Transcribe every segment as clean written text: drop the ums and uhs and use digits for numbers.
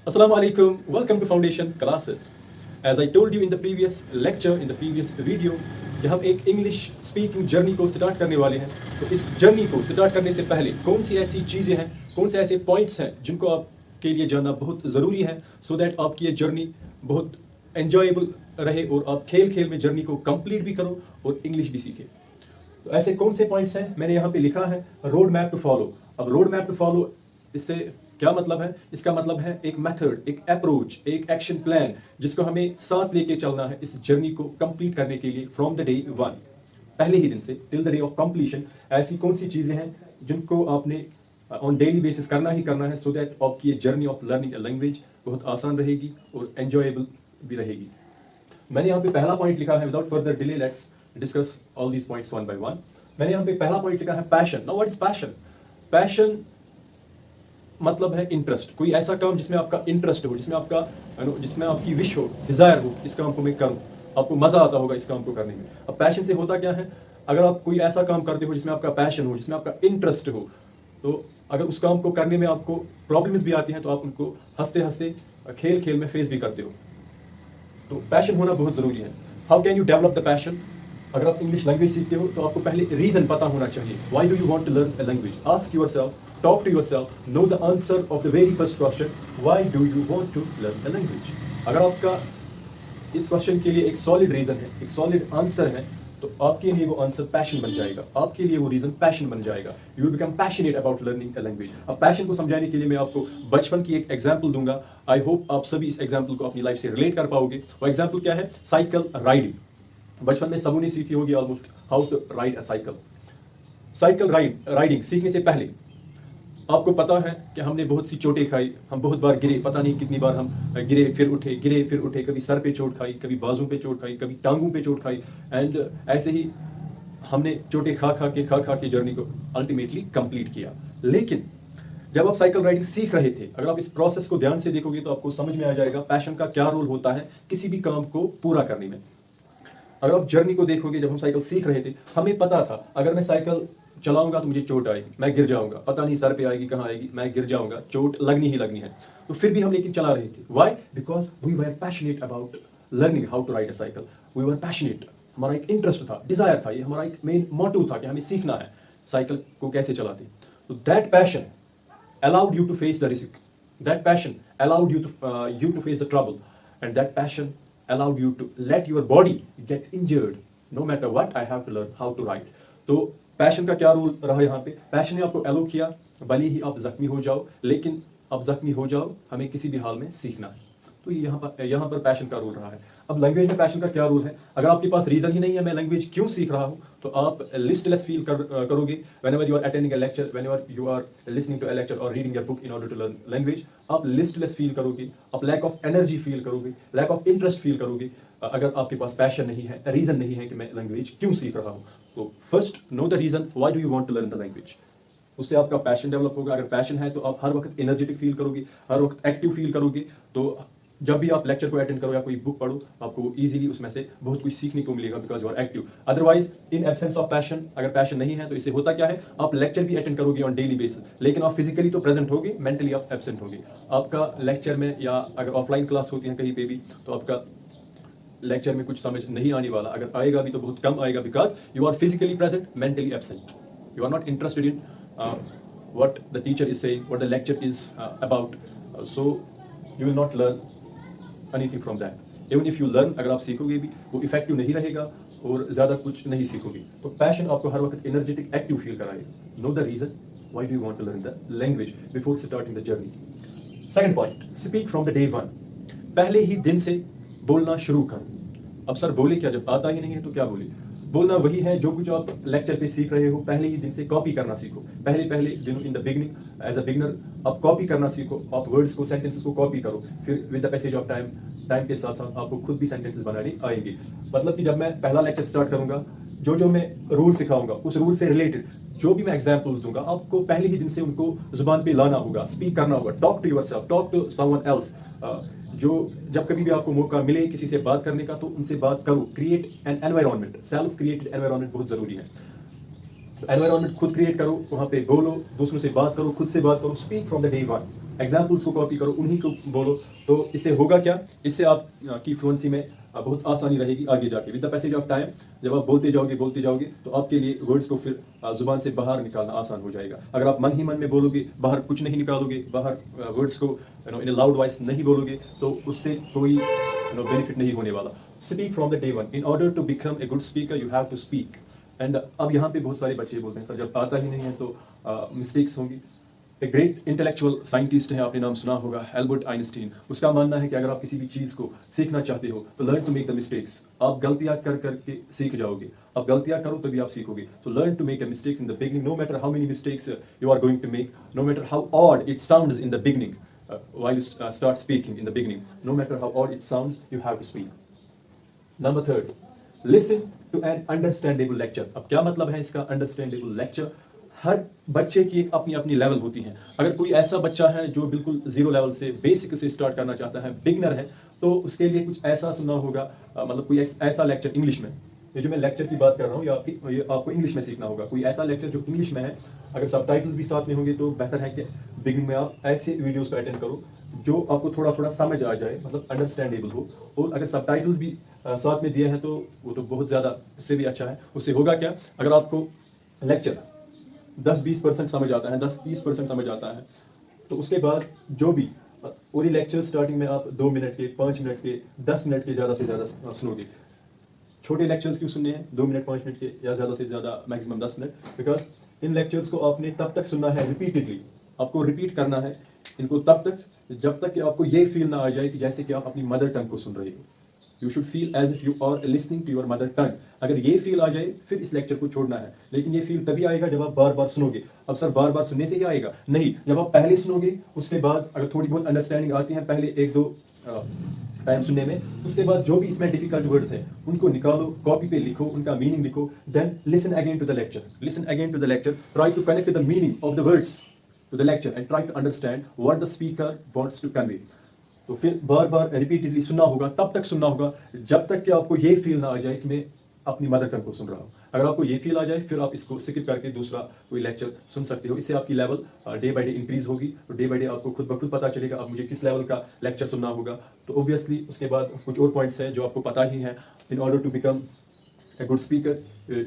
Assalamu alaikum, welcome to Foundation Classes. As I told you in the previous lecture, in the previous video, कि हम एक English speaking journey को start करने वाले हैं। तो इस जर्नी को स्टार्ट करने से पहले कौन सी ऐसी चीज़ें हैं, कौन से ऐसे पॉइंट्स हैं जिनको आपके लिए जानना बहुत ज़रूरी है, सो दैट आपकी ये जर्नी बहुत एन्जॉयबल रहे और आप खेल खेल में जर्नी को कंप्लीट भी करो और इंग्लिश भी सीखें। तो ऐसे कौन से पॉइंट्स हैं, मैंने यहाँ पे लिखा है रोड मैप टू फॉलो। अब रोड मैप टू फॉलो, इससे क्या मतलब है? इसका मतलब है एक मेथड, एक अप्रोच, एक एक्शन प्लान जिसको हमें साथ लेके चलना है इस जर्नी को कंप्लीट करने के लिए फ्रॉम द डे वन, पहले ही दिन से till the day of completion. ऐसी कौन सी चीज़ें हैं जिनको आपने ऑन डेली बेसिस करना ही करना है, सो दैट आपकी ये journey of learning a language बहुत आसान रहेगी और एंजॉयबल भी रहेगी। मैंने यहाँ पे पहला पॉइंट लिखा है, without further delay let's discuss all these points one by one. मैंने यहाँ पे पहला पॉइंट लिखा है passion. Now what is passion? Passion मतलब है इंटरेस्ट, कोई ऐसा काम जिसमें आपका इंटरेस्ट हो, जिसमें आपका जिसमें आपकी विश हो, डिजायर हो, इस काम को मैं करूं, आपको मजा आता होगा इस काम को करने में। अब पैशन से होता क्या है? अगर आप कोई ऐसा काम करते हो जिसमें आपका पैशन हो, जिसमें आपका इंटरेस्ट हो, तो अगर उस काम को करने में आपको प्रॉब्लम्स भी आती हैं तो आप उनको हंसते हंसते खेल खेल में फेस भी करते हो। तो पैशन होना बहुत जरूरी है। How can you develop the passion? अगर आप इंग्लिश लैंग्वेज सीखते हो तो आपको पहले रीजन पता होना चाहिए। Why do you want to learn a language? Ask yourself, talk to yourself, know the answer of the very first question, why do you want to learn a language? अगर आपका इस क्वेश्चन के लिए एक solid reason है, एक solid answer है, तो आपके लिए वो आंसर पैशन बन जाएगा, आपके लिए वो रीजन पैशन बन जाएगा। You will become passionate about learning a language. अब पैशन को समझाने के लिए मैं आपको बचपन की एक एग्जांपल दूंगा। आई होप आप सभी इस एग्जांपल को अपनी लाइफ से रिलेट कर पाओगे। वो एग्जांपल क्या है? Cycle riding. बचपन में सबों ने सीखी होगी almost how to ride a cycle. Cycle riding सीखने से पहले आपको पता है कि हमने बहुत सी चोटें खाई, हम बहुत बार गिरे, पता नहीं कितनी बार हम गिरे फिर उठे, गिरे फिर उठे। कभी सर पे चोट खाई, कभी बाजू पे चोट खाई, कभी टांगों पे चोट खाई, एंड ऐसे ही हमने चोटें खा खा के जर्नी को अल्टीमेटली कंप्लीट किया। लेकिन जब आप साइकिल राइडिंग सीख रहे थे, अगर आप इस प्रोसेस को ध्यान से देखोगे तो आपको समझ में आ जाएगा पैशन का क्या रोल होता है किसी भी काम को पूरा करने में। अगर आप जर्नी को देखोगे, जब हम साइकिल सीख रहे थे हमें पता था अगर मैं साइकिल चलाऊंगा तो मुझे चोट आएगी, मैं गिर जाऊंगा, पता नहीं सर पे आएगी कहाँ आएगी, मैं गिर जाऊंगा, चोट लगनी ही लगनी है। तो फिर भी हम लेकिन चला रहे थे। Why? Because we were passionate about learning how to ride a cycle. We were passionate, हमारा एक इंटरेस्ट था, डिजायर था, ये हमारा एक मेन मोटिव था कि हमें सीखना है साइकिल को कैसे चलाते। तो that passion allowed you to face the risk. That passion allowed you to face the trouble, and that passion allowed you to let your body get injured. No matter what, I have to learn how to ride. तो passion का क्या role रहा यहाँ पे? Passion ने आपको अलो किया, भले ही आप जख्मी हो जाओ, लेकिन अब जख्मी हो जाओ, हमें किसी भी हाल में सीखना है। तो यहाँ पर पैशन का रोल रहा है। अब लैंग्वेज में पैशन का क्या रोल है? अगर आपके पास रीजन ही नहीं है मैं लैंग्वेज क्यों सीख रहा हूँ, तो आप लिस्टलेस फील करोगे। Whenever you are attending a lecture, whenever you are listening to a lecture और reading a book in order to learn language, आप लिस्टलेस फील करोगे, आप लैक ऑफ एनर्जी फील करोगे, लैक ऑफ इंटरेस्ट फील करोगे। अगर आपके पास passion नहीं है, रीजन नहीं है कि मैं लैंग्वेज क्यों सीख रहा हूँ। तो first know the reason, why do you want to learn the language. उससे आपका पैशन डेवलप होगा। अगर पैशन है तो आप हर वक्त एनर्जेटिक फील करोगे, हर वक्त एक्टिव फील करोगे। तो जब भी आप लेक्चर को अटेंड करो या कोई बुक पढ़ो, आपको इजीली उसमें से बहुत कुछ सीखने को मिलेगा, because you are active. Otherwise in absence of passion, अगर पैशन नहीं है तो इससे होता क्या है? आप लेक्चर भी अटेंड करोगे ऑन डेली बेसिस, लेकिन आप फिजिकली तो प्रेजेंट होगे, मेंटली आप एब्सेंट होगे। आपका लेक्चर में या अगर ऑफलाइन क्लास होती है कहीं पे भी, तो आपका लेक्चर में कुछ समझ नहीं आने वाला, अगर आएगा भी तो बहुत कम आएगा, because you are physically present, mentally absent. You are not interested in what the teacher is saying, what the lecture is about. So you will not learn anything from that. Even if you learn, अगर आप सीखोगे भी वो effective नहीं रहेगा और ज़्यादा कुछ नहीं सीखोगे। तो पैशन आपको हर वक्त एनर्जेटिक एक्टिव फील कराएगा। Know the reason why do you want to learn the language before starting the journey. Second point, speak from the day one. पहले ही दिन से बोलना शुरू करो। अब सर बोले क्या, जब आता ही नहीं है तो क्या बोले? बोलना वही है जो कुछ आप लेक्चर पे सीख रहे हो, पहले ही दिन से कॉपी करना सीखो। पहले दिन in the beginning as a beginner आप कॉपी करना सीखो। आप वर्ड्स को, सेंटेंसेस को कॉपी करो, फिर with the passage of time के साथ साथ आपको खुद भी सेंटेंसेस बनाने आएंगे। मतलब कि जब मैं पहला लेक्चर स्टार्ट करूंगा, जो मैं रूल सिखाऊंगा उस रूल से रिलेटेड जो भी मैं एग्जाम्पल्स दूंगा, आपको पहले ही दिन से उनको जुबान पे लाना होगा, स्पीक करना होगा। Talk to yourself, talk to someone else. जो जब कभी भी आपको मौका मिले किसी से बात करने का, तो उनसे बात करो। Create an environment, self created environment बहुत जरूरी है। तो एनवायरनमेंट खुद क्रिएट करो, वहां पे बोलो, दूसरों से बात करो, खुद से बात करो। Speak from the day one. Examples को कॉपी करो, उन्हीं को बोलो। तो इससे होगा क्या, इससे आप की फ्लुएंसी में बहुत आसानी रहेगी आगे जाके। With the passage of time जब आप बोलते जाओगे तो आपके लिए वर्ड्स को फिर जुबान से बाहर निकालना आसान हो जाएगा। अगर आप मन ही मन में बोलोगे, बाहर कुछ नहीं निकालोगे, बाहर वर्ड्स को इन अ लाउड वॉइस नहीं बोलोगे, तो उससे कोई बेनिफिट नहीं होने वाला। Speak from the day one. In order to become a good speaker you have to speak. And अब यहाँ पे बहुत सारे बच्चे बोलते हैं सर जब आता ही नहीं है तो मिस्टेक्स होंगी। एक ग्रेट इंटेलेक्चुअल साइंटिस्ट है, आपने नाम सुना होगा, एल्बर्ट आइंस्टीन। उसका मानना है कि अगर आप किसी भी चीज़ को सीखना चाहते हो तो learn to make the mistakes. आप गलतियां कर करके सीख जाओगे, आप गलतियां करो तभी आप सीखोगे। तो learn to make a mistakes in the beginning, no matter how many mistakes you are going to make, no matter how odd it sounds in the beginning, while you start speaking in the beginning, no matter how odd it sounds, you have to speak. Number third, listen to an understandable lecture. अब क्या मतलब है इसका understandable lecture? हर बच्चे की एक अपनी अपनी लेवल होती है। अगर कोई ऐसा बच्चा है जो बिल्कुल जीरो लेवल से बेसिक से स्टार्ट करना चाहता है, बिगनर है, तो उसके लिए कुछ ऐसा सुनना होगा, मतलब कोई ऐसा लेक्चर इंग्लिश में, ये जो मैं लेक्चर की बात कर रहा हूँ ये आपको इंग्लिश में सीखना होगा। कोई ऐसा लेक्चर जो इंग्लिश में है, अगर सबटाइटल्स भी साथ में होंगे तो बेहतर है कि बिगिनिंग में आप ऐसे वीडियोस को अटेंड करो जो आपको थोड़ा थोड़ा समझ आ जाए, मतलब अंडरस्टैंडेबल हो। और अगर सबटाइटल्स भी साथ में दिए हैं तो वो तो बहुत ज़्यादा, उससे भी अच्छा है। उससे होगा क्या, अगर आपको लेक्चर 10-20% समझ आता है, 10-30% समझ आता है, तो उसके बाद जो भी पूरी लेक्चर स्टार्टिंग में आप 2 मिनट के, 5 मिनट के, 10 मिनट के ज़्यादा से ज़्यादा सुनोगे। छोटे लेक्चर्स क्यों सुनने हैं, 2 मिनट 5 मिनट के, या ज़्यादा से ज़्यादा maximum 10 minute, because in lectures को आपने तब तक सुनना है रिपीटेडली, आपको रिपीट करना है इनको तब तक जब तक कि आपको ये फील ना आ जाए कि जैसे कि आप अपनी मदर टंग को सुन रहे हो। You should feel as if you are listening to your mother tongue. अगर ये फील आ जाए फिर इस लेक्चर को छोड़ना है, लेकिन ये फील तभी आएगा जब आप बार बार सुनोगे। अब सर बार बार सुनने से ही आएगा? नहीं, जब आप पहले सुनोगे उसके बाद अगर थोड़ी बहुत अंडरस्टैंडिंग आती है पहले 1-2 टाइम सुनने में, उसके बाद जो भी इसमें डिफिकल्ट वर्ड्स हैं उनको निकालो, कॉपी पे लिखो, उनका मीनिंग लिखो, then listen again to the lecture, listen again to the lecture, try to connect the meaning of the words to the lecture and try to understand what the speaker wants to convey. तो फिर बार बार repeatedly सुनना होगा, तब तक सुनना होगा जब तक कि आपको ये फील ना आ जाए कि मैं अपनी मदर टंग को सुन रहा हूँ। अगर आपको ये फील आ जाए फिर आप इसको स्किप करके दूसरा कोई लेक्चर सुन सकते हो। इससे आपकी level day by day increase होगी। तो डे बाय डे आपको खुद ब खुद पता चलेगा अब मुझे किस लेवल का लेक्चर सुनना होगा। तो ऑब्वियसली उसके बाद कुछ और पॉइंट्स हैं जो आपको पता ही हैं। In order to become a good speaker,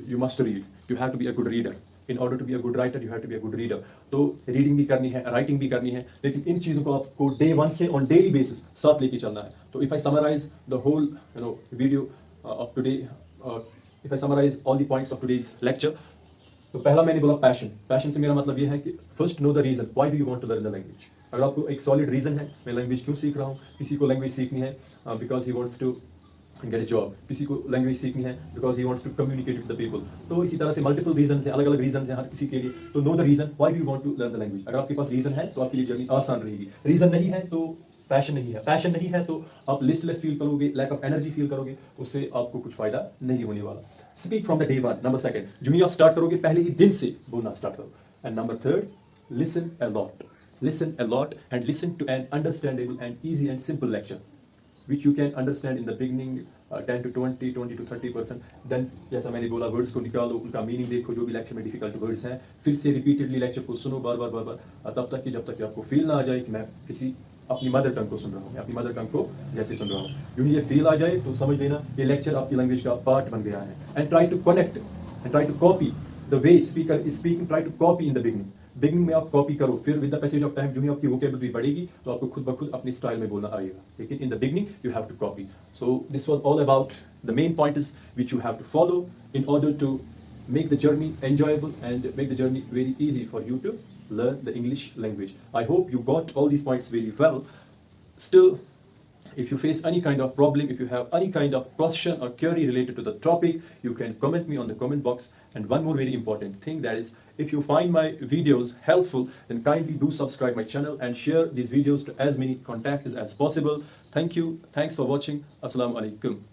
you must read. You have to be a good reader. In order to be a good writer, you have to be a good reader. तो reading भी करनी है, writing भी करनी है, लेकिन इन चीज़ों को आपको डे वन से ऑन डेली बेसिस साथ लेके चलना है। तो if I summarize the whole video of today, if I summarize all the points of today's lecture, तो पहला मैंने बोला पैशन। पैशन से मेरा मतलब ये है कि first know the reason why do you want to learn the language. अगर आपको एक सॉलिड रीजन है मैं लैंग्वेज क्यों सीख रहा हूँ, किसी को लैंग्वेज सीखनी है because he wants to get a job, किसी को लैंग्वेज सीखनी है because he wants to communicate with the people. तो इसी तरह से मल्टीपल रीजन है, अलग अलग रीजन है हर किसी के लिए। तो know the reason why do you want to learn the language. अगर आपके पास रीजन है तो आपके लिए जर्नी आसान रहेगी। रीजन नहीं है तो पैशन नहीं है, पैशन नहीं है तो आप लिस्टलेस फील करोगे, लैक ऑफ एनर्जी फील करोगे, उससे आपको कुछ फायदा नहीं होने वाला। Speak from the day one. Number second, जो ही आप स्टार्ट करोगे पहले ही दिन से बोलना स्टार्ट करो। And number third, listen a lot, listen a lot and listen to an understandable and easy and simple lecture which you can understand in the beginning 10 to 20 to 30%। then जैसा मैंने बोला वर्ड्स को निकालो, उनका meaning देखो, जो भी lecture में डिफिकल्ट वर्ड्स हैं फिर से रिपीटेडली लेक्चर को सुनो बार बार तब तक कि जब तक कि आपको फील ना आ जाए कि मैं किसी अपनी मदर टंग को सुन रहा हूँ, मैं अपनी मदर टंग को जैसे सुन रहा हूँ। यूँ ये फील आ जाए तो समझ लेना ये लेक्चर आपकी लैंग्वेज का पार्ट बन गया है। And try to connect and try to copy the way speaker is speaking, try to copy in the beginning में आप कॉपी करो, फिर with the passage of time जो ही आपकी वोकेबुलरी बढ़ेगी तो आपको खुद ब खुद अपनी स्टाइल में बोलना आएगा, लेकिन in the beginning you have to copy. So this was all about the main points which you have to follow in order to make the journey enjoyable and make the journey very easy for you to learn the English language. I hope you got all these points very well. Still, if you face any kind of problem, if you have any kind of question or query related to the topic, you can comment me on the comment box. And one more very important thing, that is, if you find my videos helpful, then kindly do subscribe my channel and share these videos to as many contacts as possible. Thank you. Thanks for watching. Assalamu alaikum.